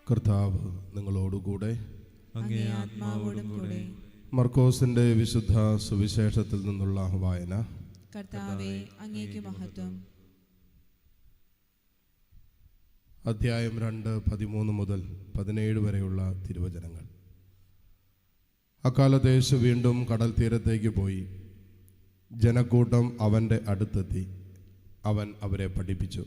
കർത്താവ് നിങ്ങളോടുകൂടെ. അങ്ങേ ആത്മാവോടും കൂടെ. മർക്കോസിന്റെ വിശുദ്ധ സുവിശേഷത്തിൽ നിന്നുള്ള വായന. കർത്താവേ, അങ്ങേക്ക് മഹത്വം. അധ്യായം 2, 13 മുതൽ 17 വരെയുള്ള തിരുവചനങ്ങൾ. അക്കാലത്ത് യേശു വീണ്ടും കടൽ തീരത്തേക്ക് പോയി. ജനക്കൂട്ടം അവൻ്റെ അടുത്തെത്തി. അവൻ അവരെ പഠിപ്പിച്ചു.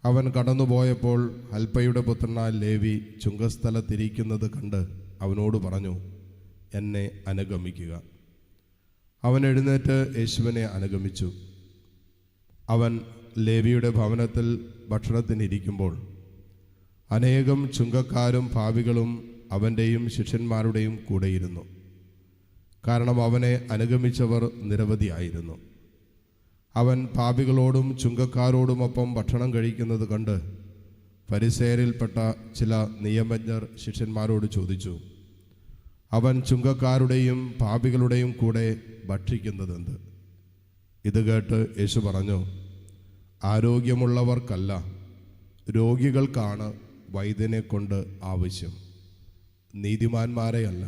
അവൻ കടന്നുപോയപ്പോൾ അൽപ്പയുടെ പുത്രനായ ലേവി ചുങ്കസ്ഥലത്തിരിക്കുന്നത് കണ്ട് അവനോട് പറഞ്ഞു, എന്നെ അനുഗമിക്കുക. അവൻ എഴുന്നേറ്റ് യേശുവിനെ അനുഗമിച്ചു. അവൻ ലേവിയുടെ ഭവനത്തിൽ ഭക്ഷണത്തിനിരിക്കുമ്പോൾ അനേകം ചുങ്കക്കാരും പാപികളും അവൻ്റെയും ശിഷ്യന്മാരുടെയും കൂടെയിരുന്നു. കാരണം അവനെ അനുഗമിച്ചവർ നിരവധിയായിരുന്നു. അവൻ പാപികളോടും ചുങ്കക്കാരോടുമൊപ്പം ഭക്ഷണം കഴിക്കുന്നത് കണ്ട് ഫരിസേയരിൽപ്പെട്ട ചില നിയമജ്ഞർ ശിഷ്യന്മാരോട് ചോദിച്ചു, അവൻ ചുങ്കക്കാരുടെയും പാപികളുടെയും കൂടെ ഭക്ഷിക്കുന്നതെന്ത്? ഇത് കേട്ട് യേശു പറഞ്ഞു, ആരോഗ്യമുള്ളവർക്കല്ല, രോഗികൾക്കാണ് വൈദ്യനെ കൊണ്ട് ആവശ്യം. നീതിമാന്മാരെയല്ല,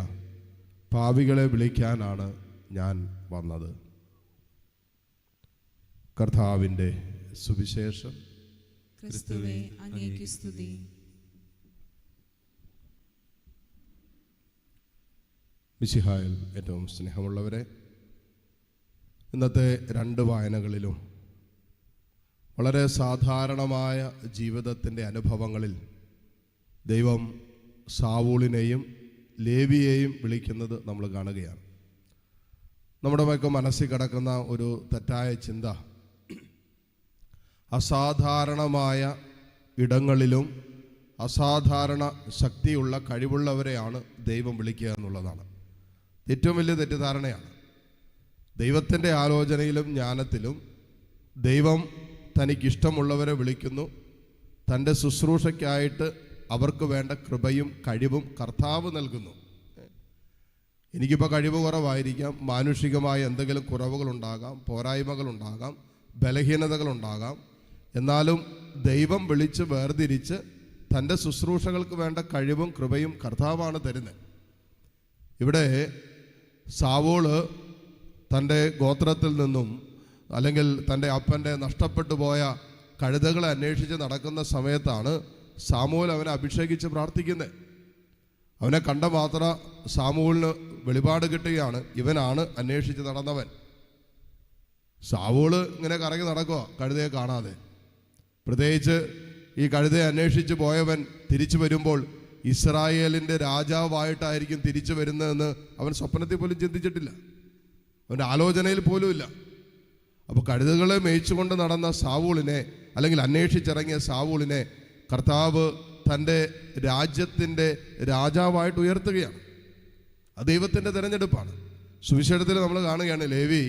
പാപികളെ വിളിക്കാനാണ് ഞാൻ വന്നത്. കർത്താവിൻ്റെ സുവിശേഷം. ക്രിസ്തുവേ, അങ്ങേക്ക് സ്തുതി. മിശിഹായിൽ ഏറ്റവും സ്നേഹമുള്ളവരെ, ഇന്നത്തെ 2 വായനകളിലും വളരെ സാധാരണമായ ജീവിതത്തിൻ്റെ അനുഭവങ്ങളിൽ ദൈവം സാവൂളിനെയും ലേവിയെയും വിളിക്കുന്നത് നമ്മൾ കാണുകയാണ്. നമ്മുടെ മനസ്സിൽ കിടക്കുന്ന ഒരു തെറ്റായ ചിന്ത, അസാധാരണമായ ഇടങ്ങളിലും അസാധാരണ ശക്തിയുള്ള കഴിവുള്ളവരെയാണ് ദൈവം വിളിക്കുക എന്നുള്ളതാണ്. ഏറ്റവും വലിയ തെറ്റിദ്ധാരണയാണ്. ദൈവത്തിൻ്റെ ആലോചനയിലും ജ്ഞാനത്തിലും ദൈവം തനിക്കിഷ്ടമുള്ളവരെ വിളിക്കുന്നു. തൻ്റെ ശുശ്രൂഷയ്ക്കായിട്ട് അവർക്ക് വേണ്ട കൃപയും കഴിവും കർത്താവ് നൽകുന്നു. എനിക്കിപ്പോൾ കഴിവ് കുറവായിരിക്കാം, മാനുഷികമായ എന്തെങ്കിലും കുറവുകളുണ്ടാകാം, പോരായ്മകളുണ്ടാകാം, ബലഹീനതകളുണ്ടാകാം. എന്നാലും ദൈവം വിളിച്ച് വേർതിരിച്ച് തൻ്റെ ശുശ്രൂഷകൾക്ക് വേണ്ട കഴിവും കൃപയും കർത്താവാണ് തരുന്നത്. ഇവിടെ സാവൂള് തൻ്റെ ഗോത്രത്തിൽ നിന്നും അല്ലെങ്കിൽ തൻ്റെ അപ്പൻ്റെ നഷ്ടപ്പെട്ടു പോയ കഴുതകളെ അന്വേഷിച്ച് നടക്കുന്ന സമയത്താണ് സാമുവേൽ അവനെ അഭിഷേകിച്ച് പ്രാർത്ഥിക്കുന്നത്. അവനെ കണ്ട മാത്രം സാമുവേലിന് വെളിപാട് കിട്ടുകയാണ്, ഇവനാണ് അന്വേഷിച്ച് നടന്നവൻ. സാവൂള് ഇങ്ങനെ കറങ്ങി നടക്കുക കഴുതയെ കാണാതെ. പ്രത്യേകിച്ച് ഈ കഴുതയെ അന്വേഷിച്ച് പോയവൻ തിരിച്ചു വരുമ്പോൾ ഇസ്രായേലിൻ്റെ രാജാവായിട്ടായിരിക്കും തിരിച്ചു വരുന്നതെന്ന് അവൻ സ്വപ്നത്തിൽ പോലും ചിന്തിച്ചിട്ടില്ല, അവൻ്റെ ആലോചനയിൽ പോലുമില്ല. അപ്പോൾ കഴുതകളെ മേയിച്ചുകൊണ്ട് നടന്ന സാവൂളിനെ, അല്ലെങ്കിൽ അന്വേഷിച്ചിറങ്ങിയ സാവൂളിനെ കർത്താവ് തൻ്റെ രാജ്യത്തിൻ്റെ രാജാവായിട്ട് ഉയർത്തുകയാണ്. അത് ദൈവത്തിൻ്റെ തിരഞ്ഞെടുപ്പാണ്. സുവിശേഷത്തിൽ നമ്മൾ കാണുകയാണ്, ലേവി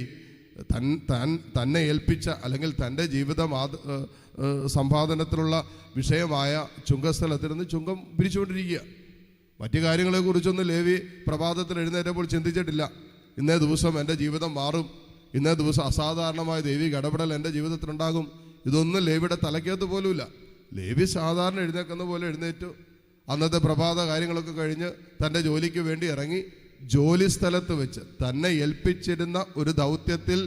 തന്നെ ഏൽപ്പിച്ച അല്ലെങ്കിൽ തൻ്റെ ജീവിത സമ്പാദനത്തിലുള്ള വിഷയമായ ചുങ്കസ്ഥലത്തിൽ നിന്ന് ചുങ്കം പിരിച്ചുകൊണ്ടിരിക്കുക. മറ്റു കാര്യങ്ങളെക്കുറിച്ചൊന്നും ലേവി പ്രഭാതത്തിൽ എഴുന്നേറ്റപ്പോൾ ചിന്തിച്ചിട്ടില്ല. ഇന്നേ ദിവസം എൻ്റെ ജീവിതം മാറും, ഇന്നേ ദിവസം അസാധാരണമായ ദൈവിക ഇടപെടൽ എൻ്റെ ജീവിതത്തിലുണ്ടാകും. ഇതൊന്നും ലേവിയുടെ തലയ്ക്കകത്ത് പോലുമില്ല. ലേവി സാധാരണ എഴുന്നേൽക്കുന്ന പോലെ എഴുന്നേറ്റു. അന്നത്തെ പ്രഭാത കാര്യങ്ങളൊക്കെ കഴിഞ്ഞ് തൻ്റെ ജോലിക്ക് വേണ്ടി ഇറങ്ങി. ജോലി സ്ഥലത്ത് വെച്ച് തന്നെ ഏൽപ്പിച്ചിരുന്ന ഒരു ദൗത്യത്തിൽ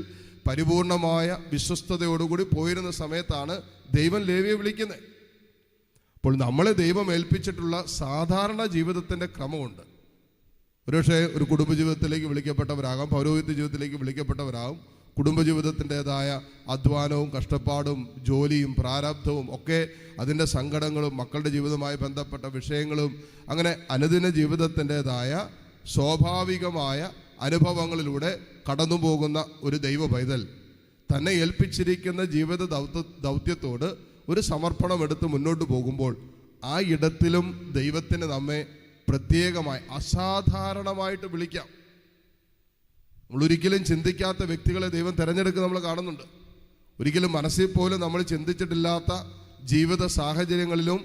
പരിപൂർണമായ വിശ്വസ്തയോടുകൂടി പോയിരുന്ന സമയത്താണ് ദൈവം ലേവിയെ വിളിക്കുന്നത്. അപ്പോൾ നമ്മളെ ദൈവം ഏൽപ്പിച്ചിട്ടുള്ള സാധാരണ ജീവിതത്തിൻ്റെ ക്രമമുണ്ട്. ഒരുപക്ഷെ ഒരു കുടുംബജീവിതത്തിലേക്ക് വിളിക്കപ്പെട്ടവരാകാം, പൗരോഹിത്യ ജീവിതത്തിലേക്ക് വിളിക്കപ്പെട്ടവരാകും. കുടുംബജീവിതത്തിൻ്റെതായ അധ്വാനവും കഷ്ടപ്പാടും ജോലിയും പ്രാരാബ്ധവും ഒക്കെ, അതിൻ്റെ സങ്കടങ്ങളും മക്കളുടെ ജീവിതവുമായി ബന്ധപ്പെട്ട വിഷയങ്ങളും, അങ്ങനെ അനുദിന ജീവിതത്തിൻ്റെതായ സ്വാഭാവികമായ അനുഭവങ്ങളിലൂടെ കടന്നു പോകുന്ന ഒരു ദൈവ പൈതൽ തന്നെ ഏൽപ്പിച്ചിരിക്കുന്ന ജീവിത ദൗത്യത്തോട് ഒരു സമർപ്പണം എടുത്ത് മുന്നോട്ട് പോകുമ്പോൾ ആ ഇടത്തിലും ദൈവത്തിന് നമ്മെ പ്രത്യേകമായി അസാധാരണമായിട്ട് വിളിക്കാം. നമ്മളൊരിക്കലും ചിന്തിക്കാത്ത വ്യക്തികളെ ദൈവം തിരഞ്ഞെടുക്കുക നമ്മൾ കാണുന്നുണ്ട്. ഒരിക്കലും മനസ്സിൽ പോലും നമ്മൾ ചിന്തിച്ചിട്ടില്ലാത്ത ജീവിത സാഹചര്യങ്ങളിലും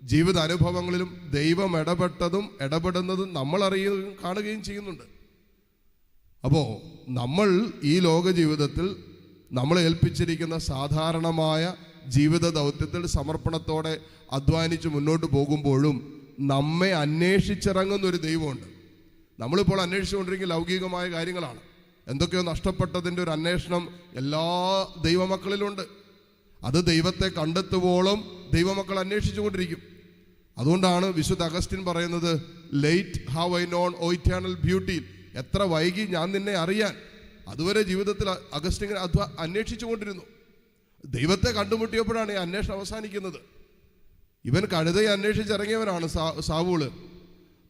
ജീവിത അനുഭവങ്ങളിലും ദൈവം ഇടപെടുന്നതും നമ്മൾ അറിയുകയും കാണുകയും ചെയ്യുന്നുണ്ട്. അപ്പോൾ നമ്മൾ ഈ ലോക ജീവിതത്തിൽ നമ്മളെ ഏൽപ്പിച്ചിരിക്കുന്ന സാധാരണമായ ജീവിത ദൗത്യത്തിൽ സമർപ്പണത്തോടെ അധ്വാനിച്ച് മുന്നോട്ട് പോകുമ്പോഴും നമ്മെ അന്വേഷിച്ചിറങ്ങുന്നൊരു ദൈവമുണ്ട്. നമ്മളിപ്പോൾ അന്വേഷിച്ചുകൊണ്ടിരിക്കുന്ന ലൗകികമായ കാര്യങ്ങളാണ്. എന്തൊക്കെയോ നഷ്ടപ്പെട്ടതിൻ്റെ ഒരു അന്വേഷണം എല്ലാ ദൈവമക്കളിലുണ്ട്. അത് ദൈവത്തെ കണ്ടെത്തുവോളം ദൈവമക്കൾ അന്വേഷിച്ചു കൊണ്ടിരിക്കും. അതുകൊണ്ടാണ് വിശുദ്ധ അഗസ്റ്റിൻ പറയുന്നത്, late have I known O eternal beauty, എത്ര വൈകി ഞാൻ നിന്നെ അറിയാൻ. അതുവരെ ജീവിതത്തിൽ അഗസ്റ്റിൻ അന്വേഷിച്ചു കൊണ്ടിരുന്നു. ദൈവത്തെ കണ്ടുമുട്ടിയപ്പോഴാണ് ഈ അന്വേഷണം അവസാനിക്കുന്നത്. ഇവൻ കഴുതയെ അന്വേഷിച്ചിറങ്ങിയവനാണ് സാവൂള്.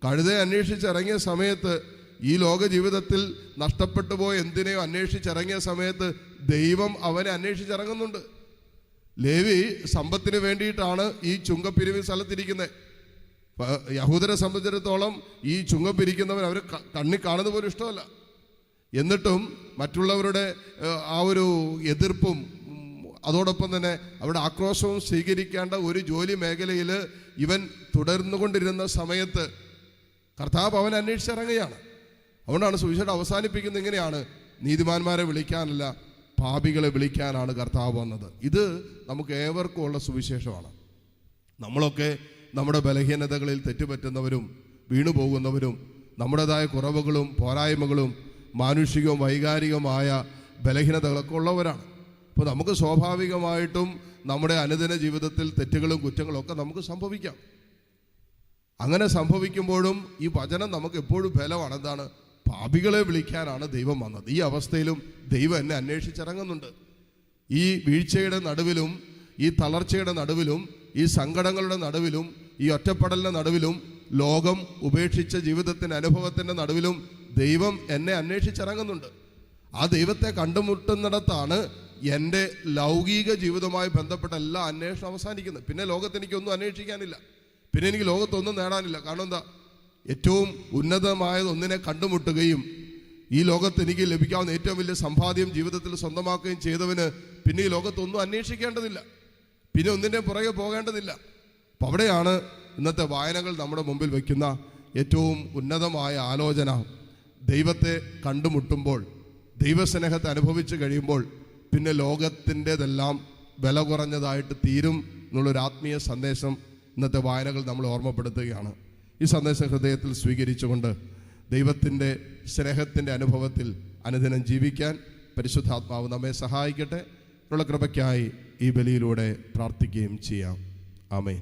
കഴുതയെ അന്വേഷിച്ചിറങ്ങിയ സമയത്ത്, ഈ ലോക ജീവിതത്തിൽ നഷ്ടപ്പെട്ടു പോയ എന്തിനെയോ അന്വേഷിച്ചിറങ്ങിയ സമയത്ത് ദൈവം അവനെ അന്വേഷിച്ചിറങ്ങുന്നുണ്ട്. ലേവി സമ്പത്തിന് വേണ്ടിയിട്ടാണ് ഈ ചുങ്കപ്പിരിവ് സ്ഥലത്തിരിക്കുന്നത്. യഹൂദരെ സംബന്ധിച്ചിടത്തോളം ഈ ചുങ്കം പിരിക്കുന്നവർ അവർ കണ്ണി കാണുന്ന പോലും ഇഷ്ടമല്ല. എന്നിട്ടും മറ്റുള്ളവരുടെ ആ ഒരു എതിർപ്പും അതോടൊപ്പം തന്നെ അവരുടെ ആക്രോശവും സ്വീകരിക്കേണ്ട ഒരു ജോലി മേഖലയിൽ ഇവൻ തുടർന്നുകൊണ്ടിരുന്ന സമയത്ത് കർത്താവ് അവൻ അന്വേഷിച്ചിറങ്ങുകയാണ്. അതുകൊണ്ടാണ് സുവിശേഷം അവസാനിപ്പിക്കുന്നത് ഇങ്ങനെയാണ്, നീതിമാന്മാരെ വിളിക്കാനല്ല പാപികളെ വിളിക്കാനാണ് കർത്താവ് വന്നത്. ഇത് നമുക്ക് ഏവർക്കും ഉള്ള സുവിശേഷമാണ്. നമ്മളൊക്കെ നമ്മുടെ ബലഹീനതകളിൽ തെറ്റുപറ്റുന്നവരും വീണുപോകുന്നവരും നമ്മുടേതായ കുറവുകളും പോരായ്മകളും മാനുഷികവും വൈകാരികമായ ബലഹീനതകളൊക്കെ ഉള്ളവരാണ്. അപ്പോൾ നമുക്ക് സ്വാഭാവികമായിട്ടും നമ്മുടെ അനുദിന ജീവിതത്തിൽ തെറ്റുകളും കുറ്റങ്ങളും ഒക്കെ നമുക്ക് സംഭവിക്കാം. അങ്ങനെ സംഭവിക്കുമ്പോഴും ഈ വചനം നമുക്ക് എപ്പോഴും ബലമാണ്. എന്താണ്? പാപികളെ വിളിക്കാനാണ് ദൈവം വന്നത്. ഈ അവസ്ഥയിലും ദൈവം എന്നെ അന്വേഷിച്ചിറങ്ങുന്നുണ്ട്. ഈ വീഴ്ചയുടെ നടുവിലും ഈ തളർച്ചയുടെ നടുവിലും ഈ സങ്കടങ്ങളുടെ നടുവിലും ഈ ഒറ്റപ്പെടലിൻ്റെ നടുവിലും ലോകം ഉപേക്ഷിച്ച ജീവിതത്തിൻ്റെ അനുഭവത്തിൻ്റെ നടുവിലും ദൈവം എന്നെ അന്വേഷിച്ചിറങ്ങുന്നുണ്ട്. ആ ദൈവത്തെ കണ്ടുമുട്ടുന്നിടത്താണ് എൻ്റെ ലൗകിക ജീവിതവുമായി ബന്ധപ്പെട്ട എല്ലാ അന്വേഷണം അവസാനിക്കുന്നത്. പിന്നെ ലോകത്ത് എനിക്കൊന്നും അന്വേഷിക്കാനില്ല, പിന്നെ എനിക്ക് ലോകത്തൊന്നും നേടാനില്ല. കാരണം എന്താ? ഏറ്റവും ഉന്നതമായത് ഒന്നിനെ കണ്ടുമുട്ടുകയും ഈ ലോകത്ത് എനിക്ക് ലഭിക്കാവുന്ന ഏറ്റവും വലിയ സമ്പാദ്യം ജീവിതത്തിൽ സ്വന്തമാക്കുകയും ചെയ്തവന് പിന്നെ ഈ ലോകത്തൊന്നും അന്വേഷിക്കേണ്ടതില്ല, പിന്നെ ഒന്നിൻ്റെ പുറകെ പോകേണ്ടതില്ല. അപ്പം അവിടെയാണ് ഇന്നത്തെ വായനകൾ നമ്മുടെ മുമ്പിൽ വയ്ക്കുന്ന ഏറ്റവും ഉന്നതമായ ആലോചന. ദൈവത്തെ കണ്ടുമുട്ടുമ്പോൾ, ദൈവസ്നേഹത്തെ അനുഭവിച്ച് കഴിയുമ്പോൾ പിന്നെ ലോകത്തിൻ്റെതെല്ലാം വില കുറഞ്ഞതായിട്ട് തീരും എന്നുള്ളൊരു ആത്മീയ സന്ദേശം ഇന്നത്തെ വായനകൾ നമ്മൾ ഓർമ്മപ്പെടുത്തുകയാണ്. ഈ സന്ദേശം ഹൃദയത്തിൽ സ്വീകരിച്ചുകൊണ്ട് ദൈവത്തിൻ്റെ സ്നേഹത്തിൻ്റെ അനുഭവത്തിൽ അനുദിനം ജീവിക്കാൻ പരിശുദ്ധാത്മാവ് നമ്മെ സഹായിക്കട്ടെ. ഉള്ള കൃപയ്ക്കായി ഈ ബലിയിലൂടെ പ്രാർത്ഥിക്കുകയും ചെയ്യാം. ആമേൻ.